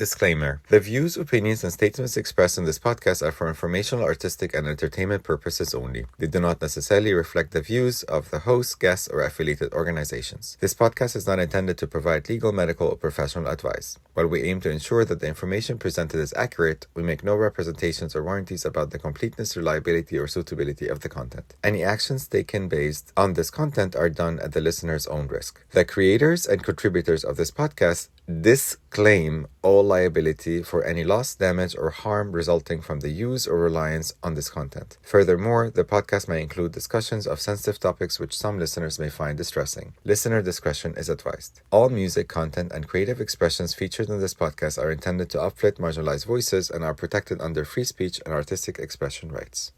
Disclaimer. The views, opinions, and statements expressed in this podcast are for informational, artistic, and entertainment purposes only. They do not necessarily reflect the views of the host, guests, or affiliated organizations. This podcast is not intended to provide legal, medical, or professional advice. While we aim to ensure that the information presented is accurate, we make no representations or warranties about the completeness, reliability, or suitability of the content. Any actions taken based on this content are done at the listener's own risk. The creators and contributors of this podcast disclaim all liability for any loss, damage, or harm resulting from the use or reliance on this content. Furthermore, the podcast may include discussions of sensitive topics which some listeners may find distressing. Listener discretion is advised. All music, content, and creative expressions featured in this podcast are intended to uplift marginalized voices and are protected under free speech and artistic expression rights.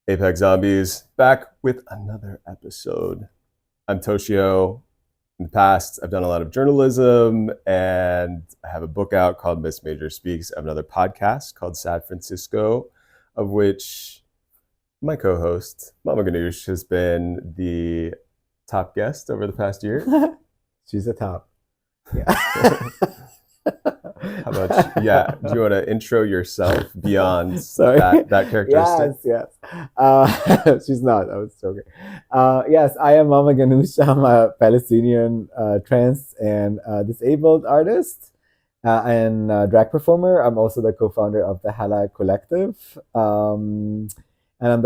AIPAC Zombies, back with another episode. I'm Toshio. In the past, I've done a lot of journalism, and I have a book out called Miss Major Speaks. I have another podcast called Sad Francisco, of which my co-host, Mama Ganoush, has been the top guest over the past year. She's the top. Yeah. How about you? Yeah. Do you want to intro yourself beyond that characteristic? Yes. She's not. I was joking. Yes, I am Mama Ganoush. I'm a Palestinian trans and disabled artist and drag performer. I'm also the co-founder of the Hala Collective. And I'm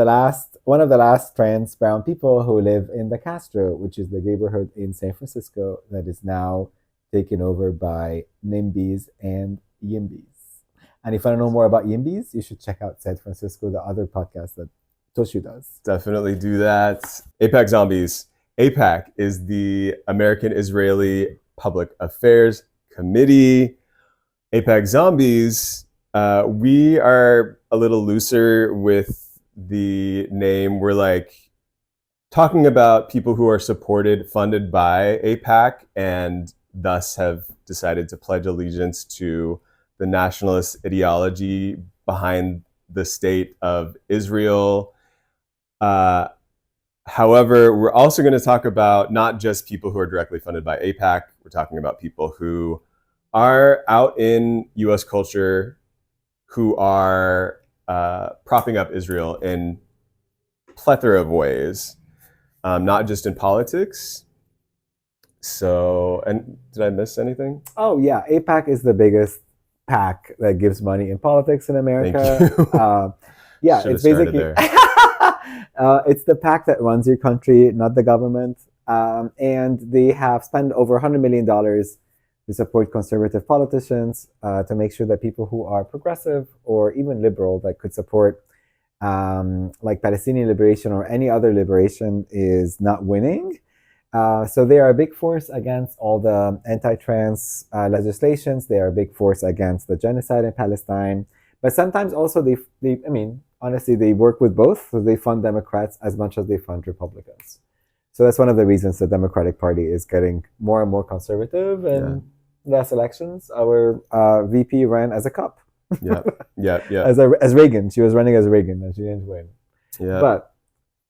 one of the last trans brown people who live in the Castro, which is the neighborhood in San Francisco that is now taken over by NIMBYs and YIMBYs. And if you want to know more about YIMBYs, you should check out San Francisco, the other podcast that Toshu does. Definitely do that. AIPAC Zombies. AIPAC is the American Israeli Public Affairs Committee. AIPAC Zombies, we are a little looser with the name. We're like talking about people who are funded by AIPAC, and thus have decided to pledge allegiance to the nationalist ideology behind the state of Israel. However, we're also going to talk about not just people who are directly funded by AIPAC. We're talking about people who are out in U.S. culture, who are propping up Israel in plethora of ways, not just in politics. So, and did I miss anything? Oh, yeah. AIPAC is the biggest PAC that gives money in politics in America. Thank you. Yeah, it's basically it's the PAC that runs your country, not the government. And they have spent over $100 million to support conservative politicians, to make sure that people who are progressive or even liberal that could support like Palestinian liberation or any other liberation is not winning. So they are a big force against all the anti-trans legislations. They are a big force against the genocide in Palestine. But sometimes also honestly, they work with both. So they fund Democrats as much as they fund Republicans. So that's one of the reasons the Democratic Party is getting more and more conservative. And last elections, our VP ran as a cop. Yeah. As Reagan. She was running as Reagan and she didn't win. Yeah. But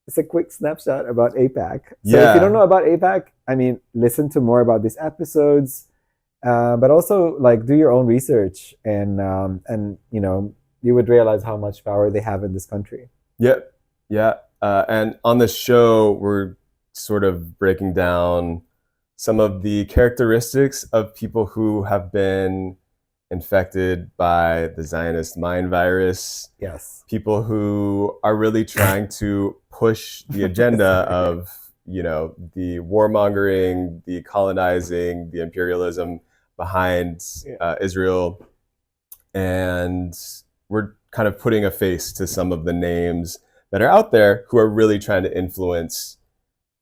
it's a quick snapshot about AIPAC. So if you don't know about AIPAC, listen to more about these episodes, but also like do your own research and you would realize how much power they have in this country. Yep. Yeah. And on the show, we're sort of breaking down some of the characteristics of people who have been infected by the Zionist mind virus. Yes. People who are really trying to push the agenda of, the warmongering, the colonizing, the imperialism behind Israel. And we're kind of putting a face to some of the names that are out there who are really trying to influence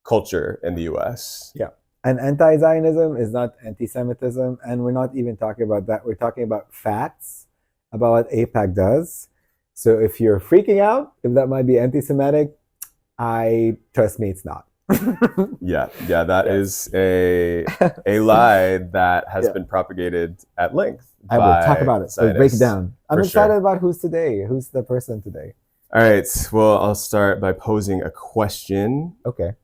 culture in the US. Yeah. And anti-Zionism is not anti-Semitism, and we're not even talking about that. We're talking about facts about what AIPAC does. So if you're freaking out, if that might be anti-Semitic, trust me, it's not. That is a lie that has been propagated at length. I will talk about it. So break it down. I'm excited about who's the person today. All right. Well, I'll start by posing a question. Okay.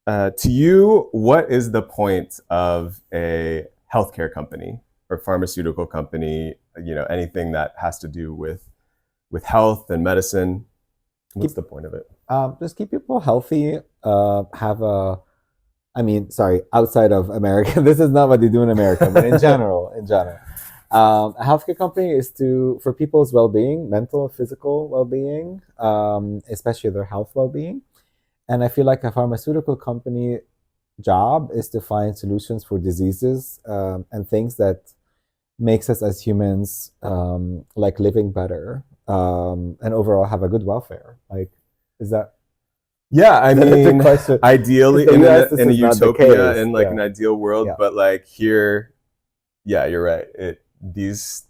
To you, what is the point of a healthcare company or pharmaceutical company, anything that has to do with health and medicine. What's the point of it? Just keep people healthy. Outside of America, this is not what they do in America, but in general. A healthcare company is for people's well-being, mental, physical well-being, especially their health well-being. And I feel like a pharmaceutical company job is to find solutions for diseases and things that makes us as humans like living better and overall have a good welfare. Like, is that? Yeah, I mean, ideally in a utopia, in like an ideal world, but like here, yeah, you're right. These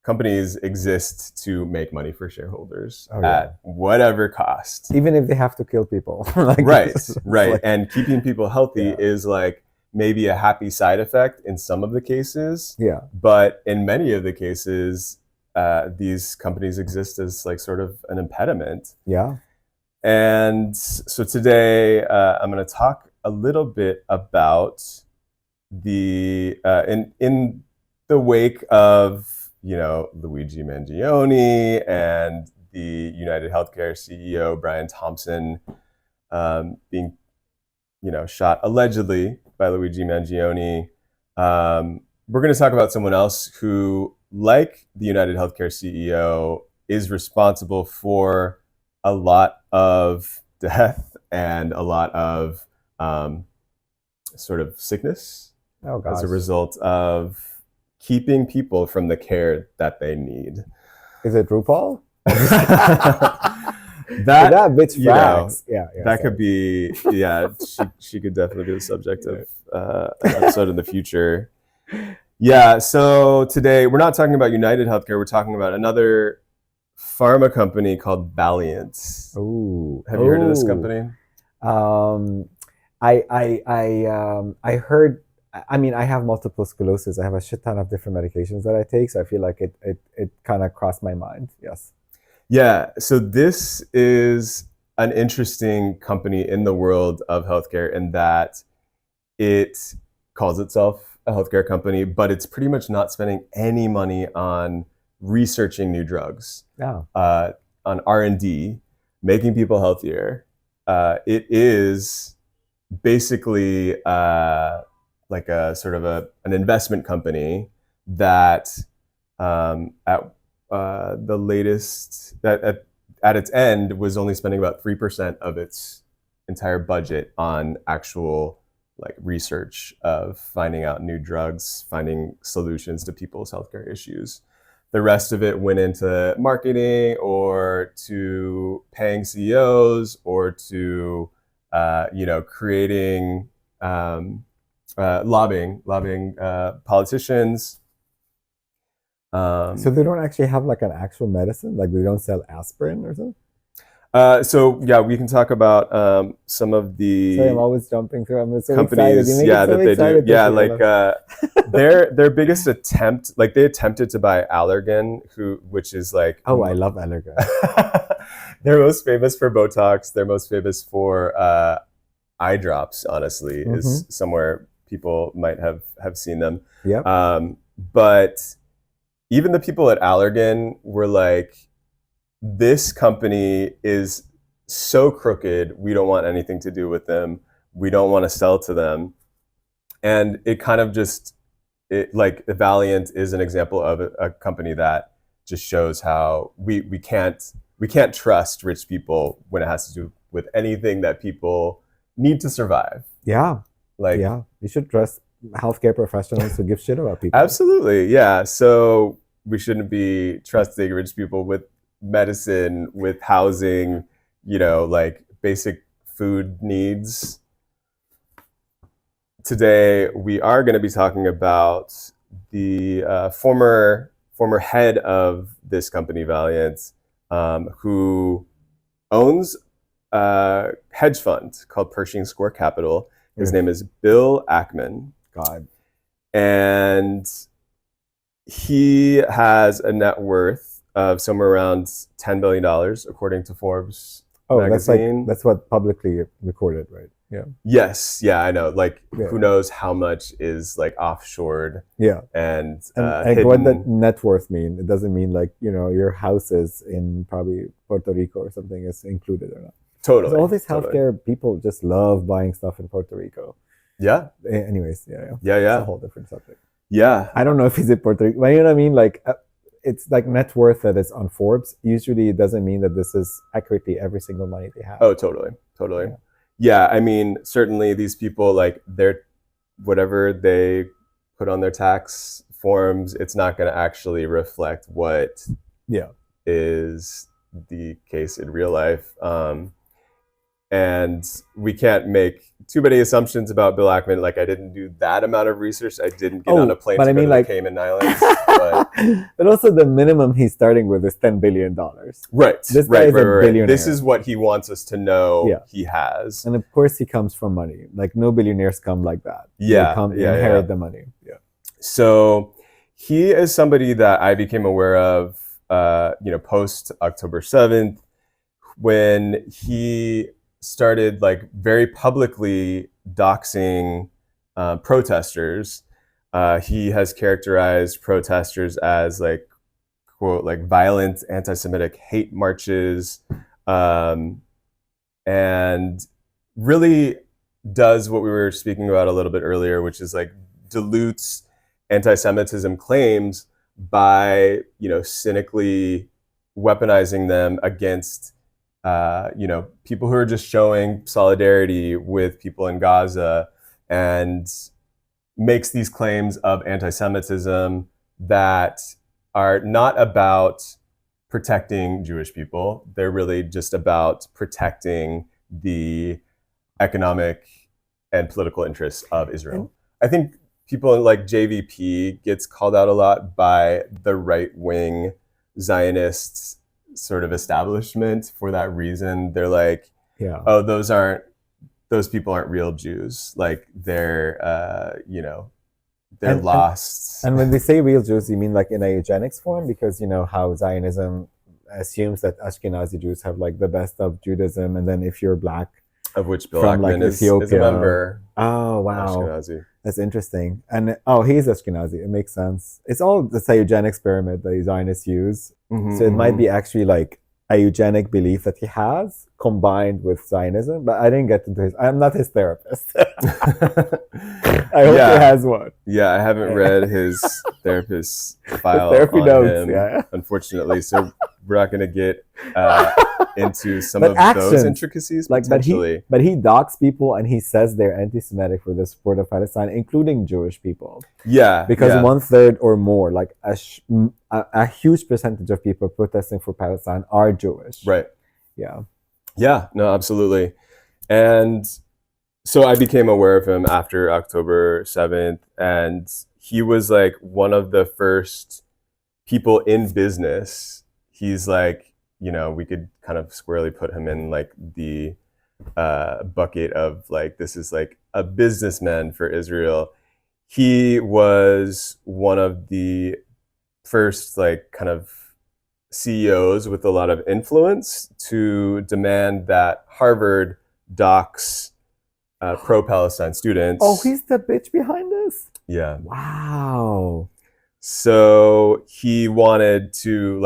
companies exist to make money for shareholders at whatever cost, even if they have to kill people. Right. And keeping people healthy is like maybe a happy side effect in some of the cases. Yeah. But in many of the cases, these companies exist as like sort of an impediment. Yeah. And so today, I'm going to talk a little bit about the in the wake of Luigi Mangione and the United Healthcare CEO Brian Thompson being shot allegedly by Luigi Mangione. We're going to talk about someone else who, like the United Healthcare CEO, is responsible for a lot of death and a lot of sort of sickness as a result of keeping people from the care that they need. Is it RuPaul? that bitch frags. That could be. Yeah, she could definitely be the subject of an episode in the future. Yeah. So today we're not talking about United Healthcare. We're talking about another pharma company called Valiant. Ooh. Have you heard of this company? I heard. I mean, I have multiple sclerosis. I have a shit ton of different medications that I take, so I feel like it kind of crossed my mind. Yes. Yeah. So this is an interesting company in the world of healthcare in that it calls itself a healthcare company, but it's pretty much not spending any money on researching new drugs, on R&D, making people healthier. It is basically like a sort of an investment company that at the latest at its end was only spending about 3% of its entire budget on actual like research of finding out new drugs, finding solutions to people's healthcare issues. The rest of it went into marketing or to paying CEOs or to creating lobbying politicians. So they don't actually have like an actual medicine? Like they don't sell aspirin or something? So yeah, we can talk about some of the. Sorry, I'm always jumping through. I'm so companies, excited. That they do. Yeah, like their biggest attempt, like they attempted to buy Allergan, which is like. Oh, I love Allergan. They're most famous for Botox. They're most famous for eye drops. Honestly, is somewhere people might have seen them. Yeah. But even the people at Allergan were like, this company is so crooked, we don't want anything to do with them. We don't want to sell to them. And it kind of just, like Valiant is an example of a company that just shows how we can't trust rich people when it has to do with anything that people need to survive. Yeah. Like, yeah, you should trust healthcare professionals who give shit about people. Absolutely, yeah. So we shouldn't be trusting rich people with medicine, with housing, like basic food needs. Today, we are going to be talking about the former head of this company, Valiant, who owns a hedge fund called Pershing Square Capital. His name is Bill Ackman. God. And he has a net worth of somewhere around $10 billion, according to Forbes magazine. That's what publicly recorded, right? Yes, yeah, I know. Like, Yeah. who knows how much is like offshored Yeah. and Like, hidden. what does net worth mean? It doesn't mean like, your houses in probably Puerto Rico or something is included or not. Totally. Because all these totally. healthcare people just love buying stuff in Puerto Rico. Yeah. Anyways, Yeah. It's a whole different subject. Yeah. I don't know if he's in Puerto Rico. But you know what I mean? Like, it's like net worth that is on Forbes. Usually it doesn't mean that this is accurately every single money they have. Oh, totally. Yeah, I mean, certainly these people, like, they're whatever they put on their tax forms, it's not going to actually reflect what is the case in real life. And we can't make too many assumptions about Bill Ackman. Like, I didn't do that amount of research. I didn't get on a plane to go to the Cayman Islands. But also the minimum he's starting with is $10 billion. Right. This guy is a billionaire. This is what he wants us to know he has. And of course he comes from money. Like, no billionaires come like that. Yeah. They come, inherit the money. Yeah. So he is somebody that I became aware of, post October 7th, when he started like very publicly doxing protesters. He has characterized protesters as like, quote, like violent anti-Semitic hate marches, and really does what we were speaking about a little bit earlier, which is like dilutes anti-Semitism claims by, cynically weaponizing them against people who are just showing solidarity with people in Gaza, and makes these claims of anti-Semitism that are not about protecting Jewish people. They're really just about protecting the economic and political interests of Israel. I think people like JVP gets called out a lot by the right-wing Zionists sort of establishment for that reason. They're like, oh, those people aren't real Jews. Like, they're lost. And when they say real Jews, you mean like in a eugenics form? Because how Zionism assumes that Ashkenazi Jews have like the best of Judaism, and then if you're black, of which Bill from Ackman like is a member. Oh wow, Ashkenazi. That's interesting. And he's Ashkenazi. It makes sense. It's all the eugenics pyramid that Zionists use. So it might be actually like a eugenic belief that he has combined with Zionism. But I didn't get into his. I'm not his therapist. I hope he has one. Yeah, I haven't read his therapist's file therapy on notes, him, unfortunately. So we're not going to get into some But of actions, those intricacies, potentially. But he dogs people, and he says they're anti-Semitic for the support of Palestine, including Jewish people. Yeah, because 1/3 or more, like a huge percentage of people protesting for Palestine are Jewish. Right. Yeah. No, absolutely. And so I became aware of him after October 7th, and he was like one of the first people in business. He's like, we could kind of squarely put him in like the bucket of like, this is like a businessman for Israel. He was one of the first like kind of CEOs with a lot of influence to demand that Harvard dox pro-Palestine students. Oh, he's the bitch behind this? Yeah. Wow. So he wanted to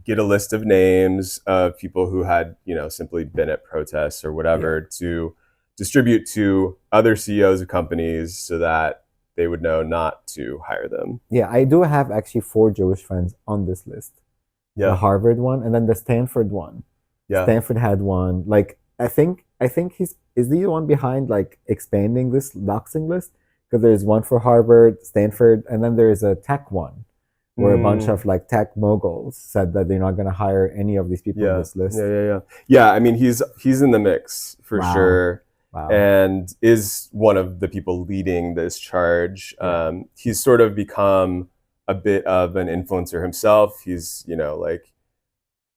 get a list of names of people who had, simply been at protests or whatever to distribute to other CEOs of companies so that they would know not to hire them. Yeah, I do have actually 4 Jewish friends on this list. Yeah. The Harvard one and then the Stanford one. Yeah. Stanford had one. Like, I think is the one behind like expanding this doxing list? Because there's one for Harvard, Stanford, and then there's a tech one where a bunch of like tech moguls said that they're not going to hire any of these people on this list. Yeah, I mean, he's in the mix for sure. Wow. And is one of the people leading this charge. He's sort of become a bit of an influencer himself. He's,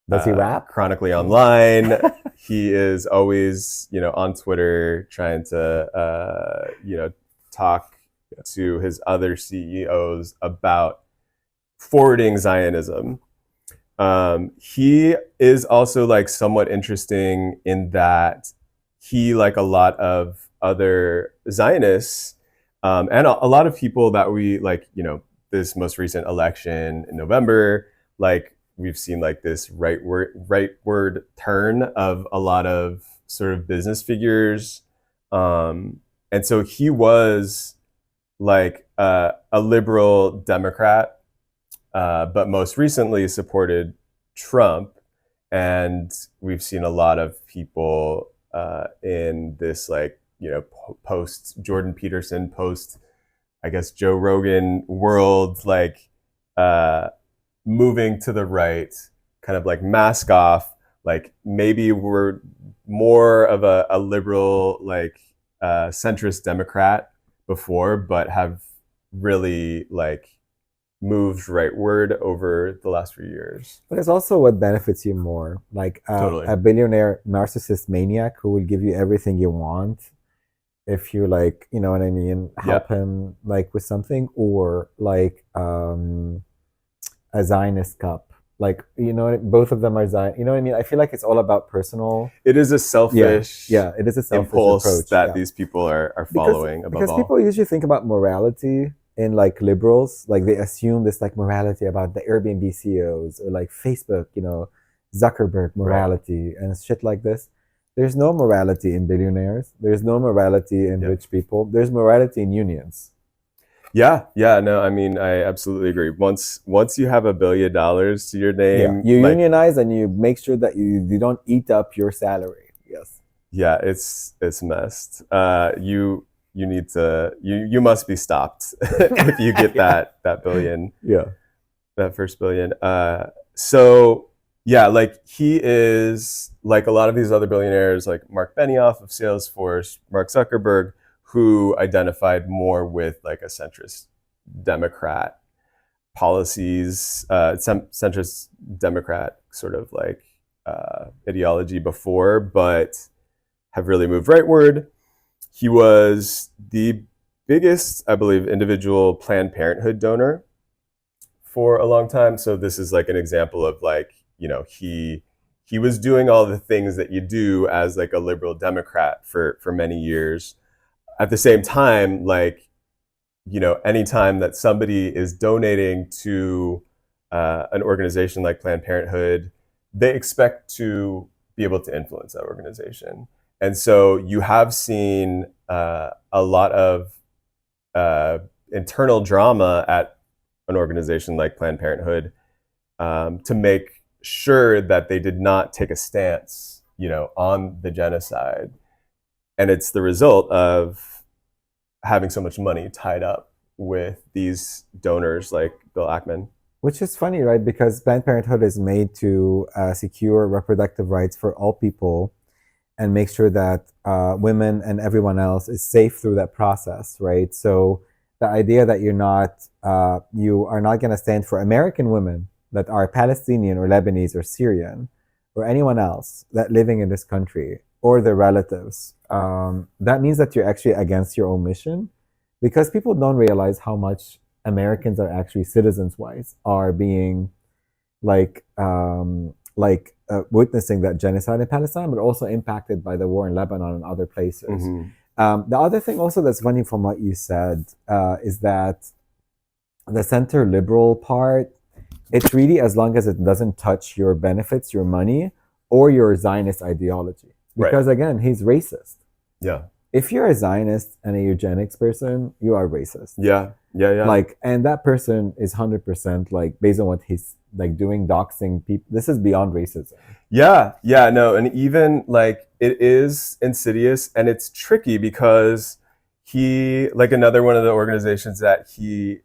does he rap? Chronically online. He is always, on Twitter trying to, talk to his other CEOs about forwarding Zionism. He is also like somewhat interesting in that he, like a lot of other Zionists, and a lot of people that we like, this most recent election in November, like we've seen like this rightward turn of a lot of sort of business figures. And so he was like a liberal Democrat, but most recently supported Trump. And we've seen a lot of people in this, like, post Jordan Peterson, post, I guess, Joe Rogan world, like moving to the right, kind of like mask off, like maybe we're more of a liberal, like centrist Democrat before, but have really like moved rightward over the last few years. But it's also what benefits you more, like Totally. a billionaire narcissist maniac who will give you everything you want if you, like, you know what I mean, help him like with something, or like a Zionist cup, like, both of them are Zion. You know what I mean? I feel like it's all about personal. It is a selfish, it is a selfish impulse approach that these people are following because people usually think about morality in like liberals, like they assume this like morality about the Airbnb CEOs or like Facebook, Zuckerberg morality and shit like this. There's no morality in billionaires. There's no morality in rich people. There's morality in unions. Yeah, no, I mean, I absolutely agree. Once you have $1 billion to your name, you unionize and you make sure that you don't eat up your salary. Yes. Yeah, it's messed. You need to you must be stopped if you get that billion. Yeah, that first billion. So yeah, like he is like a lot of these other billionaires, like Mark Benioff of Salesforce, Mark Zuckerberg, who identified more with like a centrist Democrat policies, centrist Democrat sort of like ideology before, but have really moved rightward. He was the biggest, I believe, individual Planned Parenthood donor for a long time. So this is like an example of like, he was doing all the things that you do as like a liberal Democrat for many years. At the same time, like, anytime that somebody is donating to an organization like Planned Parenthood, they expect to be able to influence that organization. And so you have seen a lot of internal drama at an organization like Planned Parenthood to make sure that they did not take a stance, on the genocide. And it's the result of having so much money tied up with these donors like Bill Ackman. Which is funny, right? Because Planned Parenthood is made to secure reproductive rights for all people and make sure that women and everyone else is safe through that process, right? So the idea that you are not going to stand for American women that are Palestinian or Lebanese or Syrian or anyone else that living in this country or their relatives, that means that you're actually against your own mission, because people don't realize how much Americans are actually citizens-wise are being witnessing that genocide in Palestine, but also impacted by the war in Lebanon and other places. Mm-hmm. The other thing also that's funny from what you said is that the center liberal part, it's really as long as it doesn't touch your benefits, your money, or your Zionist ideology. Because again, he's racist. Yeah. If you're a Zionist and a eugenics person, you are racist. Yeah. Like, and that person is 100% like based on what he's like doing, doxing people. This is beyond racism. Yeah, no, and even like it is insidious and it's tricky because he, like, another one of the organizations that he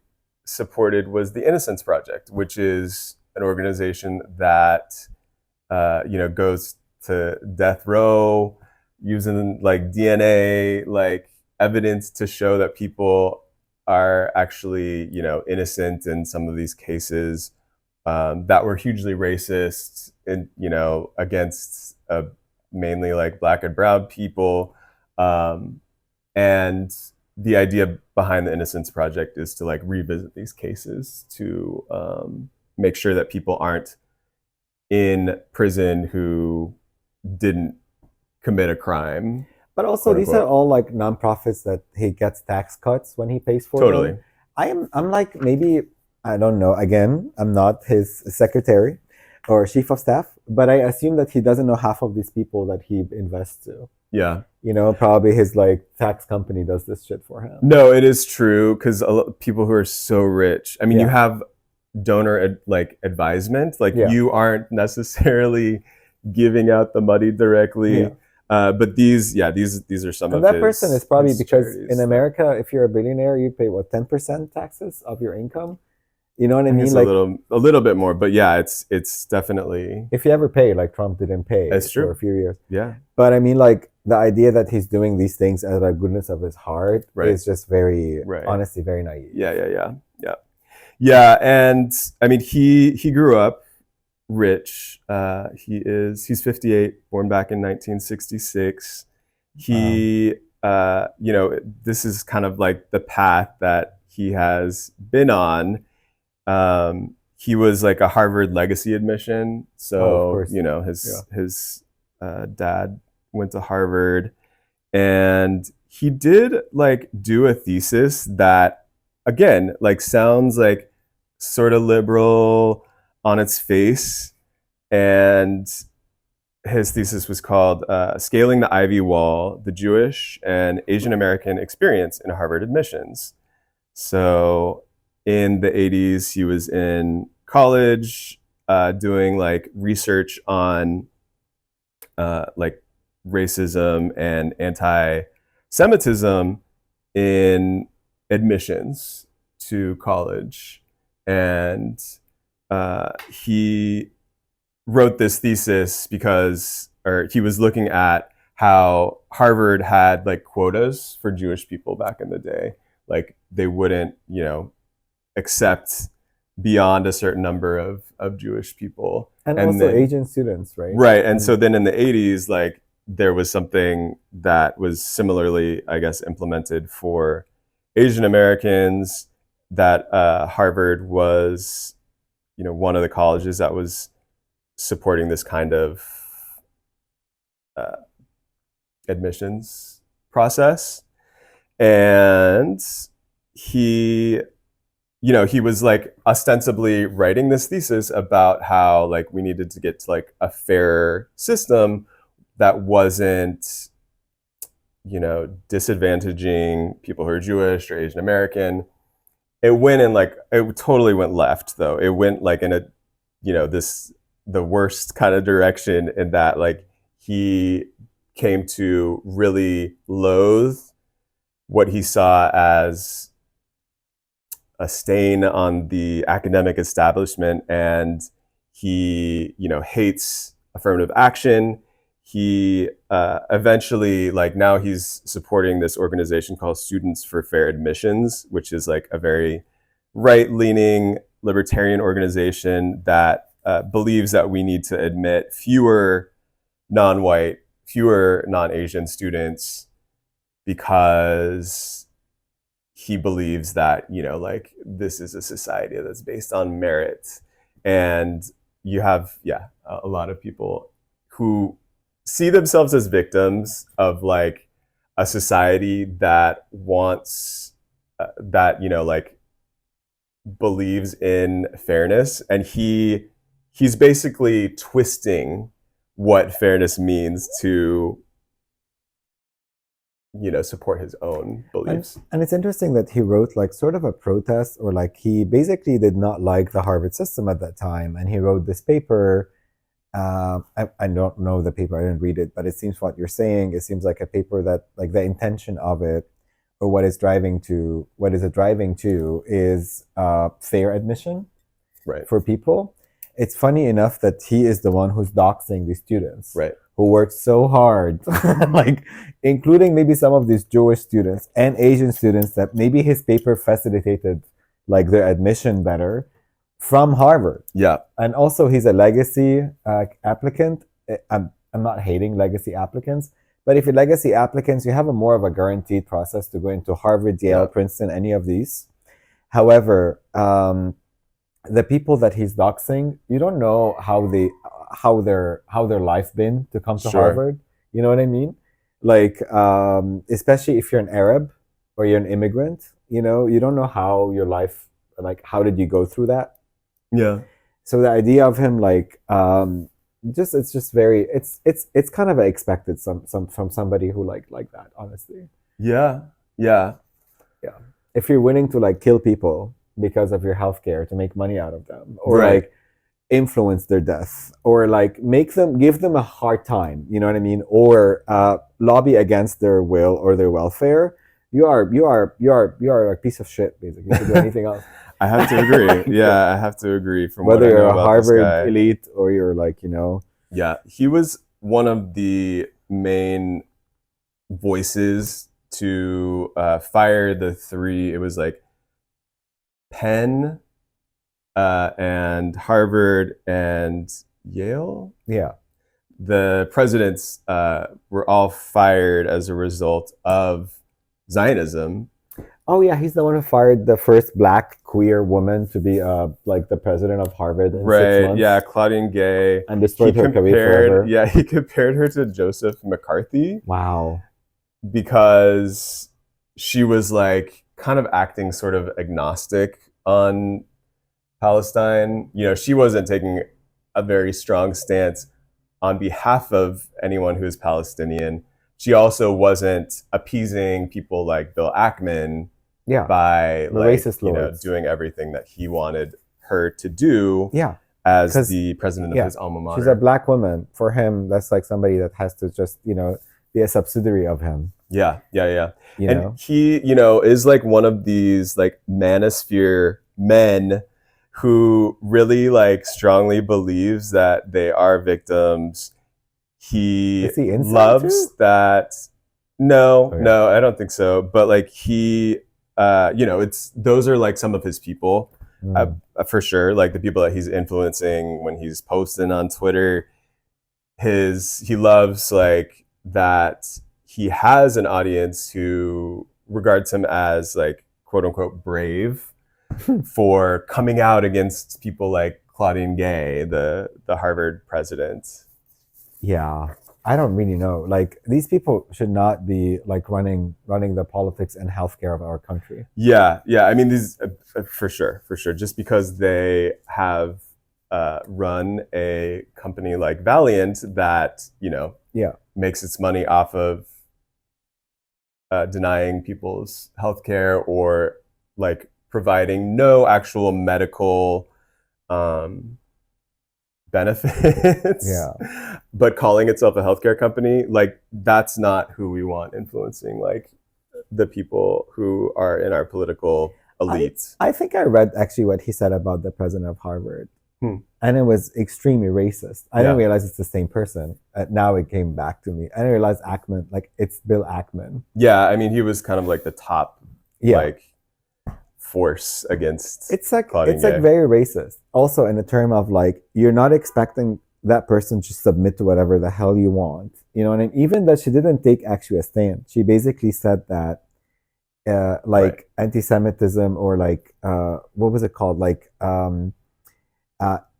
supported was the Innocence Project, which is an organization that goes to death row using like DNA like evidence to show that people are actually innocent in some of these cases that were hugely racist and against mainly like Black and brown people, and the idea behind the Innocence Project is to like revisit these cases to make sure that people aren't in prison who didn't commit a crime. But also, these are all like nonprofits that he gets tax cuts when he pays for them. I'm like, maybe, I don't know. Again, I'm not his secretary or chief of staff, but I assume that he doesn't know half of these people that he invests to. Yeah. You know, probably his like tax company does this shit for him. No, it is true, because people who are so rich, I mean, you have donor advisement, like you aren't necessarily giving out the money directly. But these are some of that his, person is probably, because in America, if you're a billionaire, you pay what, 10% taxes of your income. You know what I mean? It's like a little bit more, but yeah, it's definitely. If you ever pay, like Trump didn't pay for a few years. Yeah. But I mean, like the idea that he's doing these things out of the goodness of his heart is just very, honestly, very naive. Yeah. And I mean, he grew up rich. He's 58, born back in 1966. He, this is kind of like the path that he has been on. He was like a Harvard legacy admission. So, his dad went to Harvard, and he did like do a thesis that, again, like sounds like sort of liberal on its face. And his thesis was called Scaling the Ivy Wall, the Jewish and Asian American Experience in Harvard Admissions. So in the 80s, he was in college doing like research on like racism and anti-Semitism in admissions to college. And he wrote this thesis because he was looking at how Harvard had like quotas for Jewish people back in the day. Like they wouldn't, accept beyond a certain number of Jewish people. And also then, Asian students, right? Right. And so then in the 80s, like there was something that was similarly, I guess, implemented for Asian Americans, that Harvard was, one of the colleges that was supporting this kind of admissions process. And he was like ostensibly writing this thesis about how like we needed to get to like a fairer system that wasn't, disadvantaging people who are Jewish or Asian American. It totally went left though. It went like in the worst kind of direction, in that like he came to really loathe what he saw as a stain on the academic establishment, and he, hates affirmative action. He eventually, like now he's supporting this organization called Students for Fair Admissions, which is like a very right-leaning libertarian organization that believes that we need to admit fewer non-white, fewer non-Asian students, because he believes that, like this is a society that's based on merit. And you have, a lot of people who see themselves as victims of like a society that wants, that, like believes in fairness. And he's basically twisting what fairness means to, support his own beliefs. And it's interesting that he wrote like sort of a protest, or like he basically did not like the Harvard system at that time. And he wrote this paper. I don't know the paper, I didn't read it, but it seems what you're saying, it seems like a paper that like the intention of it, or what is it driving to is fair admission for people. It's funny enough that he is the one who's doxing these students, who worked so hard, like including maybe some of these Jewish students and Asian students that maybe his paper facilitated like their admission better from Harvard. Yeah. And also he's a legacy applicant. I'm not hating legacy applicants, but if you're legacy applicants, you have a more of a guaranteed process to go into Harvard, Yale, Princeton, any of these. However, the people that he's doxing, you don't know how their life been to come to Harvard. You know what I mean? like especially if you're an Arab or you're an immigrant, you know, you don't know how your life, like how did you go through that. Yeah. So the idea of him like it's just very it's kind of expected some from somebody who like that, honestly. Yeah. Yeah. If you're willing to like kill people because of your healthcare to make money out of them, or Right. like influence their death, or like give them a hard time, you know what I mean, or lobby against their will or their welfare, you are a piece of shit, basically. You can do anything else. I have to agree. Yeah, I have to agree. From Whether what I you're know a about Harvard this guy. elite or you're like, you know. Yeah, he was one of the main voices to fire the three. It was like Penn and Harvard and Yale. Yeah. The presidents were all fired as a result of Zionism. Oh yeah, he's the one who fired the first black queer woman to be like the president of Harvard in 6 Right, months. yeah, Claudine Gay. And destroyed her career forever. Yeah, he compared her to Joseph McCarthy. Wow. Because she was like kind of acting sort of agnostic on Palestine. You know, she wasn't taking a very strong stance on behalf of anyone who is Palestinian. She also wasn't appeasing people like Bill Ackman by like, racist you know, lords. doing everything that he wanted her to do. Yeah. As the president of his alma mater. She's a black woman. For him, that's like somebody that has to just, you know, be a subsidiary of him. Yeah. You and know? He, you know, is like one of these like manosphere men who really like strongly believes that they are victims. He loves too? that. No, I don't think so. But like he, you know, those are like some of his people. For sure, like the people that he's influencing when he's posting on Twitter. He loves like that he has an audience who regards him as like quote unquote brave for coming out against people like Claudine Gay, the Harvard president. Yeah, I don't really know. Like these people should not be like running the politics and healthcare of our country. Yeah. I mean, these for sure. Just because they have run a company like Valiant that, you know, makes its money off of denying people's healthcare or like providing no actual medical benefits, but calling itself a healthcare company, like that's not who we want influencing like the people who are in our political elite. I think I read actually what he said about the president of Harvard, and it was extremely racist. I didn't realize it's the same person. Now it came back to me. I didn't realize Ackman, like it's Bill Ackman. Yeah, I mean he was kind of like the top, like force against it's like Claudine it's Gay. like very racist also in the term of like you're not expecting that person to submit to whatever the hell you want, you know. And even that she didn't take actually a stand. She basically said that anti-Semitism or like what was it called, like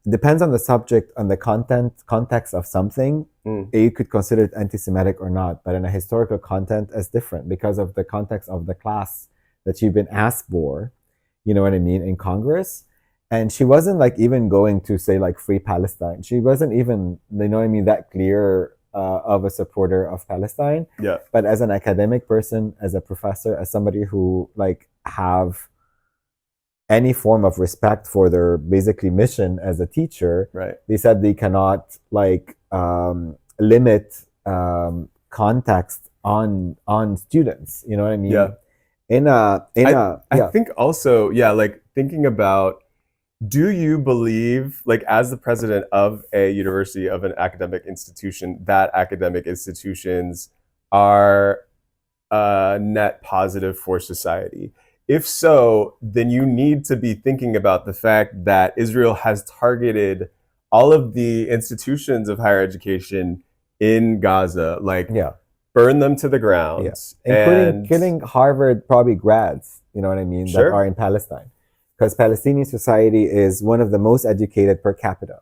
depends on the subject, on the context of something. You could consider it anti-Semitic or not, but in a historical content it's different because of the context of the class that you've been asked for, you know what I mean, in Congress. And she wasn't like even going to say like free Palestine. She wasn't even, you know what I mean, that clear of a supporter of Palestine. Yeah. But as an academic person, as a professor, as somebody who like have any form of respect for their basically mission as a teacher, they said they cannot like limit context on students. You know what I mean? I think also, like thinking about, do you believe, like as the president of a university, of an academic institution, that academic institutions are net positive for society? If so, then you need to be thinking about the fact that Israel has targeted all of the institutions of higher education in Gaza, like burn them to the ground. Including killing Harvard probably grads, you know what I mean, that are in Palestine. Because Palestinian society is one of the most educated per capita.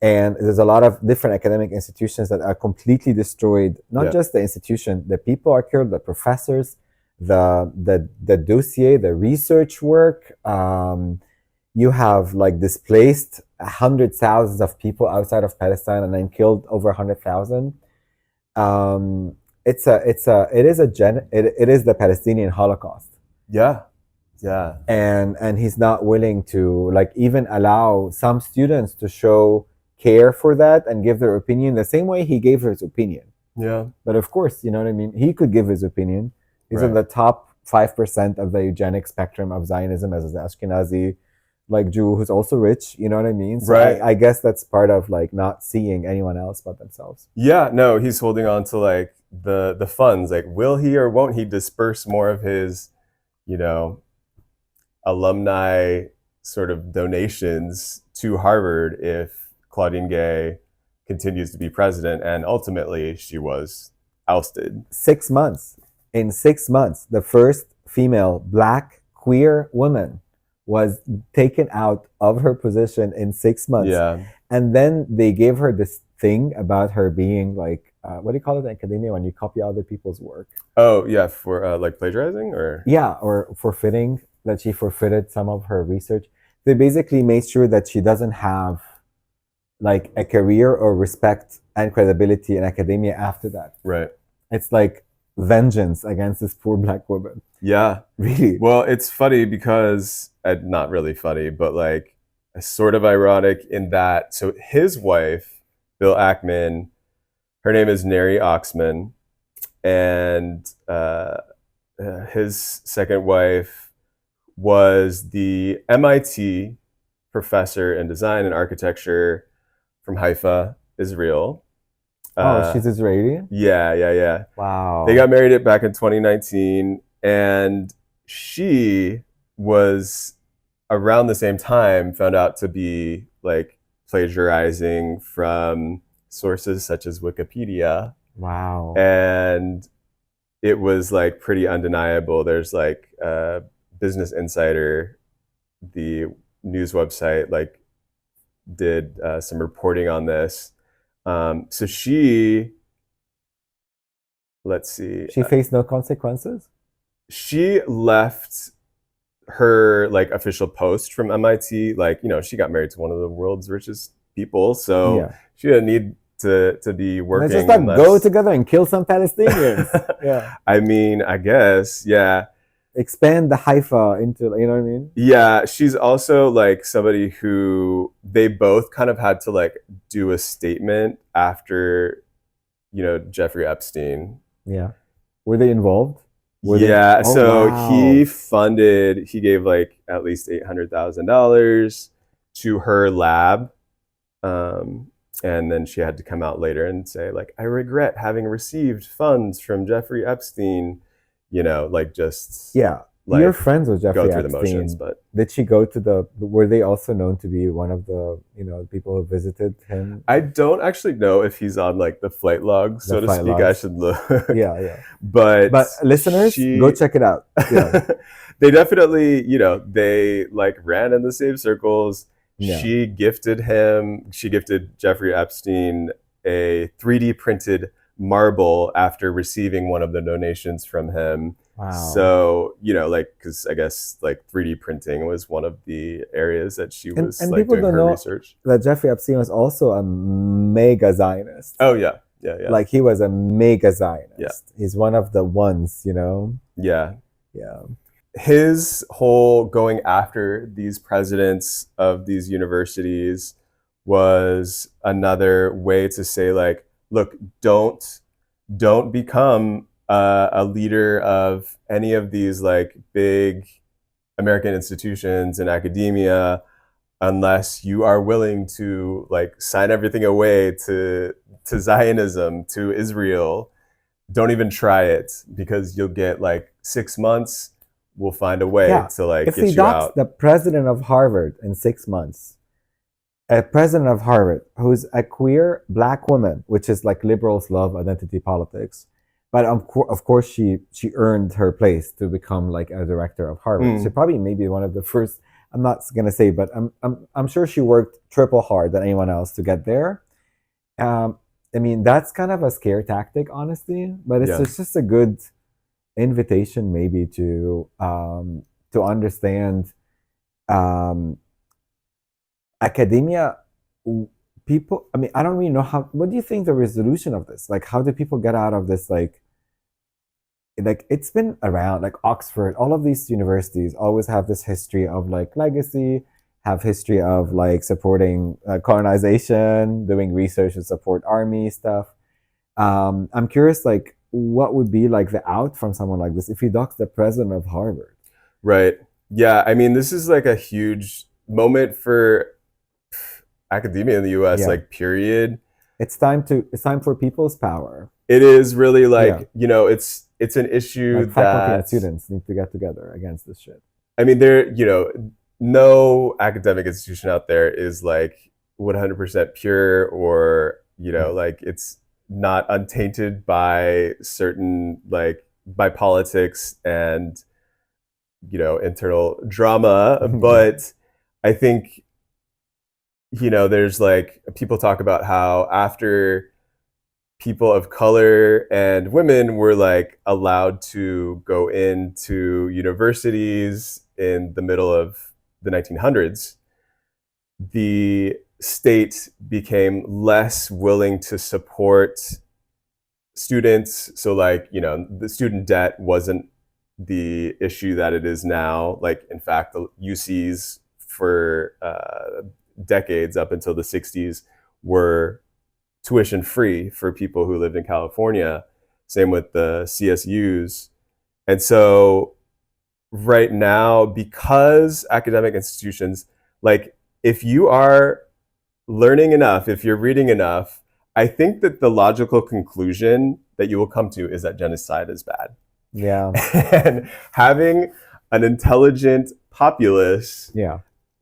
And there's a lot of different academic institutions that are completely destroyed. Not Yeah. just the institution, the people are killed, the professors, the dossier, the research work. You have like displaced 100,000 of people outside of Palestine and then killed over 100,000. It is the Palestinian Holocaust. Yeah. Yeah. And he's not willing to like even allow some students to show care for that and give their opinion the same way he gave his opinion. Yeah. But of course, you know what I mean? He could give his opinion. He's in Right. the top 5% of the eugenic spectrum of Zionism as an Ashkenazi like Jew who's also rich, you know what I mean? So Right. I guess that's part of like not seeing anyone else but themselves. Yeah, no, he's holding on to like the funds. Like, will he or won't he disperse more of his, you know, alumni sort of donations to Harvard if Claudine Gay continues to be president? And ultimately, she was ousted. 6 months. In 6 months, the first female Black queer woman was taken out of her position in 6 months. Yeah. And then they gave her this thing about her being like, what do you call it in academia when you copy other people's work? Oh, yeah, for like plagiarizing or? Yeah, or forfeiting, that she forfeited some of her research. They basically made sure that she doesn't have like a career or respect and credibility in academia after that. Right. It's like vengeance against this poor Black woman. Yeah. Really. Well, it's funny because, not really funny, but like sort of ironic in that, so his wife, Bill Ackman, her name is Neri Oxman, and his second wife was the MIT professor in design and architecture from Haifa, Israel. She's Israeli? Yeah. Wow. They got married back in 2019, and she was around the same time found out to be like plagiarizing from sources such as Wikipedia. Wow. And it was like pretty undeniable. There's like Business Insider, the news website, like did some reporting on this. So she, let's see. She faced no consequences? She left her like official post from MIT. Like, you know, she got married to one of the world's richest people. So Yeah. she didn't need to be working. Let's just like go together and kill some Palestinians. Yeah. I mean, I guess, yeah. Expand the Haifa into, you know what I mean? Yeah, she's also like somebody who they both kind of had to like do a statement after, you know, Jeffrey Epstein. Yeah. Were they involved? Yeah, so wow. he gave like at least $800,000 to her lab. And then she had to come out later and say like, I regret having received funds from Jeffrey Epstein, you know, like just yeah. like you're friends with Jeffrey go through Epstein. the motions. But did she go to were they also known to be one of the, you know, people who visited him? I don't actually know if he's on like the flight log, so to speak. I should look. Yeah. But listeners, go check it out. Yeah. They definitely, you know, they like ran in the same circles. Yeah. She gifted Jeffrey Epstein a 3D printed marble after receiving one of the donations from him. Wow. So, you know, like, because I guess like 3D printing was one of the areas that she was and like people doing don't her know research. That Jeffrey Epstein was also a mega Zionist. Oh, yeah. Like he was a mega Zionist. Yeah. He's one of the ones, you know? Yeah. Yeah. His whole going after these presidents of these universities was another way to say like, look, don't become a leader of any of these like big American institutions and academia unless you are willing to like sign everything away to Zionism, to Israel. Don't even try it because you'll get like 6 months. We'll find a way to like get you out. The president of Harvard in 6 months, a president of Harvard who's a queer Black woman, which is like liberals love identity politics, but of course she earned her place to become like a director of Harvard. She probably maybe one of the first I'm not gonna say, but I'm sure she worked triple hard than anyone else to get there. I mean, that's kind of a scare tactic, honestly, but it's just a good invitation, maybe to understand academia. People, I mean, I don't really know how. What do you think the resolution of this? Like, how do people get out of this? Like it's been around, like Oxford, all of these universities always have this history of like legacy, have history of like supporting colonization, doing research to support army stuff. I'm curious, like, what would be like the out from someone like this if he docks the president of Harvard? Right. Yeah. I mean, this is like a huge moment for academia in the U.S. Like, period. It's time for people's power. It is really like, you know, it's an issue like faculty and students need to get together against this shit. I mean, there, you know, no academic institution out there is like 100% pure, or, you know, like it's not untainted by certain, like, by politics and, you know, internal drama. But I think, you know, there's like, people talk about how after people of color and women were like allowed to go into universities in the middle of the 1900s, the state became less willing to support students. So like, you know, the student debt wasn't the issue that it is now. Like, in fact, the UCs for decades up until the 60s were tuition free for people who lived in California. Same with the CSUs. And so right now, because academic institutions, like, if you are learning enough, if you're reading enough, I think that the logical conclusion that you will come to is that genocide is bad. Yeah. And having an intelligent populace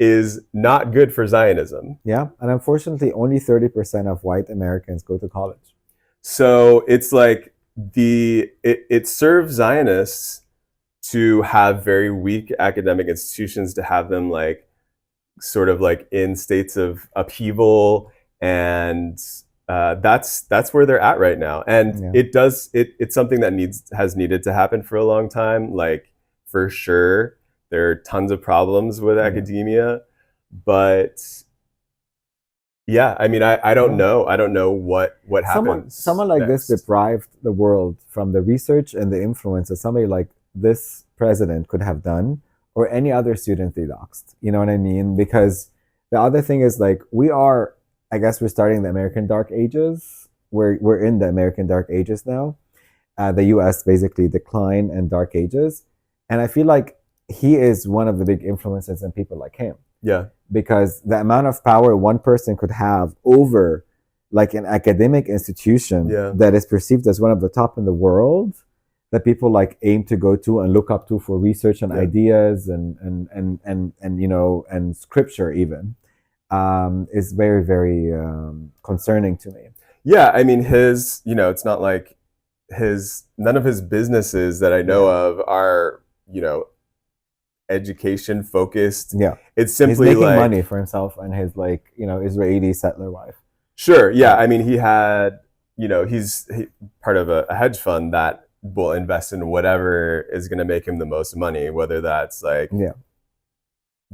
is not good for Zionism. Yeah, and unfortunately, only 30% of white Americans go to college. So it's like it serves Zionists to have very weak academic institutions, to have them like sort of like in states of upheaval, and that's where they're at right now. And it's something that has needed to happen for a long time. Like, for sure, there are tons of problems with academia, but yeah, I mean, I don't know. I don't know what happens. Someone like this deprived the world from the research and the influence that somebody like this president could have done, or any other student they doxed. You know what I mean? Because the other thing is, like, I guess we're starting the American Dark Ages. We're in the American Dark Ages now. The US basically decline and Dark Ages. And I feel like he is one of the big influences in people like him. Yeah. Because the amount of power one person could have over like an academic institution that is perceived as one of the top in the world, that people like aim to go to and look up to for research and ideas and you know, and scripture even, is very, very concerning to me. Yeah, I mean, his, you know, it's not like none of his businesses that I know of are, you know, education focused. Yeah, it's simply he's making like money for himself and his, like, you know, Israeli settler wife. Sure. Yeah. I mean, he had, you know, he's part of a hedge fund that will invest in whatever is going to make him the most money, whether that's like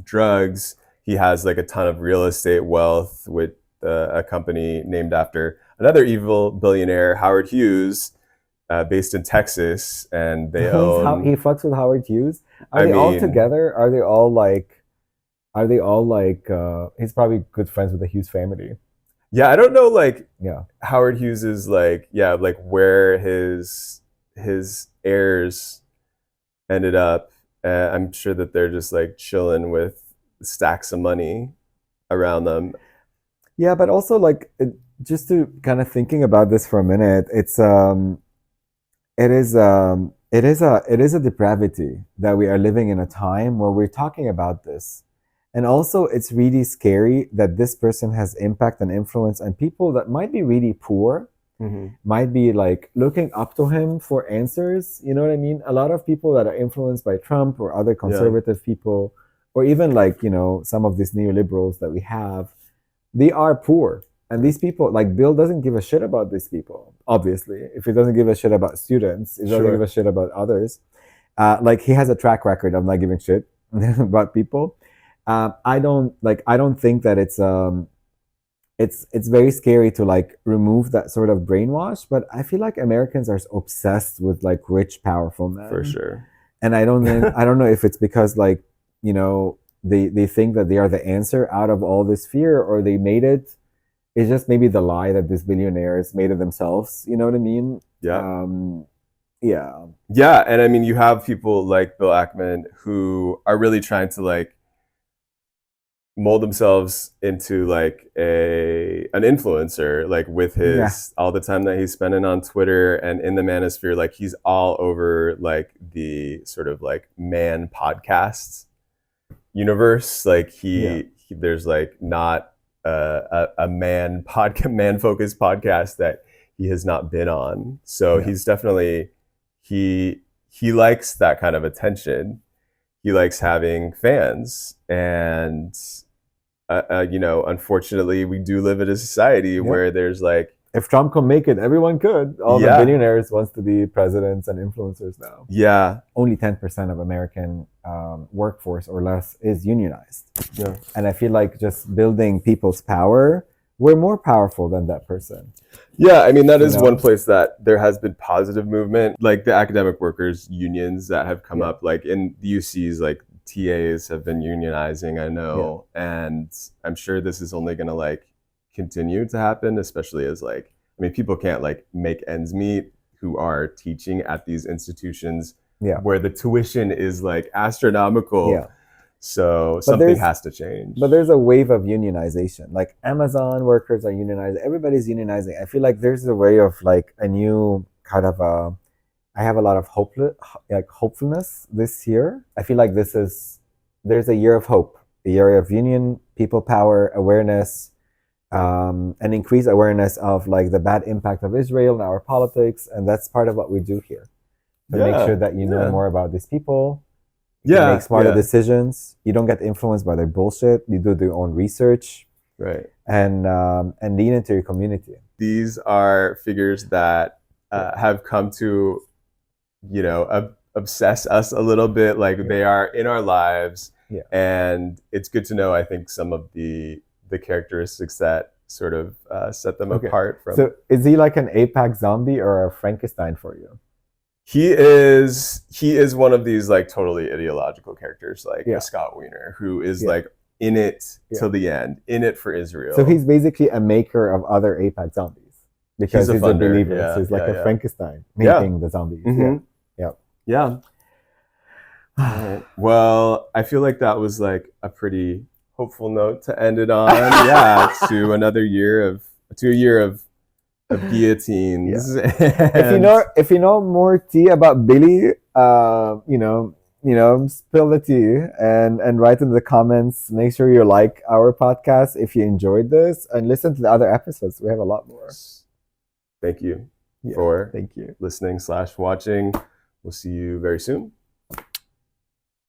drugs. He has like a ton of real estate wealth with a company named after another evil billionaire, Howard Hughes, based in Texas, and they own. He fucks with Howard Hughes. Are they all together? Are they all like? He's probably good friends with the Hughes family. Yeah, I don't know. Like, Howard Hughes is like, like where his heirs ended up. I'm sure that they're just like chilling with stacks of money around them. Yeah, but also like, just to kind of thinking about this for a minute, it is a depravity that we are living in a time where we're talking about this. And also, it's really scary that this person has impact and influence, and people that might be really poor might be like looking up to him for answers. You know what I mean? A lot of people that are influenced by Trump or other conservative people or even like, some of these neoliberals that we have, they are poor. And these people, like Bill doesn't give a shit about these people, obviously. If he doesn't give a shit about students, he doesn't give a shit about others. Like he has a track record of not giving shit about people. I don't think that it's very scary to like remove that sort of brainwash, but I feel like Americans are obsessed with like rich, powerful men. For sure. And I don't know if it's because like, they think that they are the answer out of all this fear, or they made it. It's just maybe the lie that these billionaires made it themselves. You know what I mean? Yeah. Yeah. Yeah. And I mean, you have people like Bill Ackman who are really trying to like mold themselves into like an influencer, like with his all the time that he's spending on Twitter and in the manosphere. Like he's all over like the sort of like man podcasts universe. Like there's like not a man focused podcast that he has not been on. So he's definitely he likes that kind of attention. He likes having fans, and unfortunately, we do live in a society where there's like, if Trump can make it, everyone could. All the billionaires wants to be presidents and influencers now. Yeah, only 10% of American workforce or less is unionized. Yeah, and I feel like just building people's power, we're more powerful than that person. Yeah, I mean, that is one place that there has been positive movement, like the academic workers unions that have come up, like in the UCs, like TAs have been unionizing, I know, and I'm sure this is only going to like continue to happen, especially as like, I mean, people can't like make ends meet who are teaching at these institutions where the tuition is like astronomical. Yeah. So something has to change. But there's a wave of unionization. Like Amazon workers are unionized. Everybody's unionizing. I feel like there's a way of like a new kind of I have a lot of hopefulness this year. I feel like there's a year of hope, a year of union, people power, awareness, and increased awareness of like the bad impact of Israel in our politics. And that's part of what we do here. To make sure that you know more about these people. You make smarter decisions. You don't get influenced by their bullshit. You do your own research, right? And lean into your community. These are figures that have come to, obsess us a little bit. Like they are in our lives, and it's good to know. I think some of the characteristics that sort of set them apart from. So, is he like an AIPAC zombie or a Frankenstein for you? He is one of these like totally ideological characters, like a Scott Wiener, who is like in it till the end, in it for Israel. So he's basically a maker of other AIPAC zombies because he's a believer. So he's like a Frankenstein making the zombies. Mm-hmm. Yeah. Right. Well, I feel like that was like a pretty hopeful note to end it on. To a year of guillotines. If you know more tea about Billy, spill the tea and write in the comments. Make sure you like our podcast if you enjoyed this, and listen to the other episodes. We have a lot more. Thank you for listening / watching. We'll see you very soon.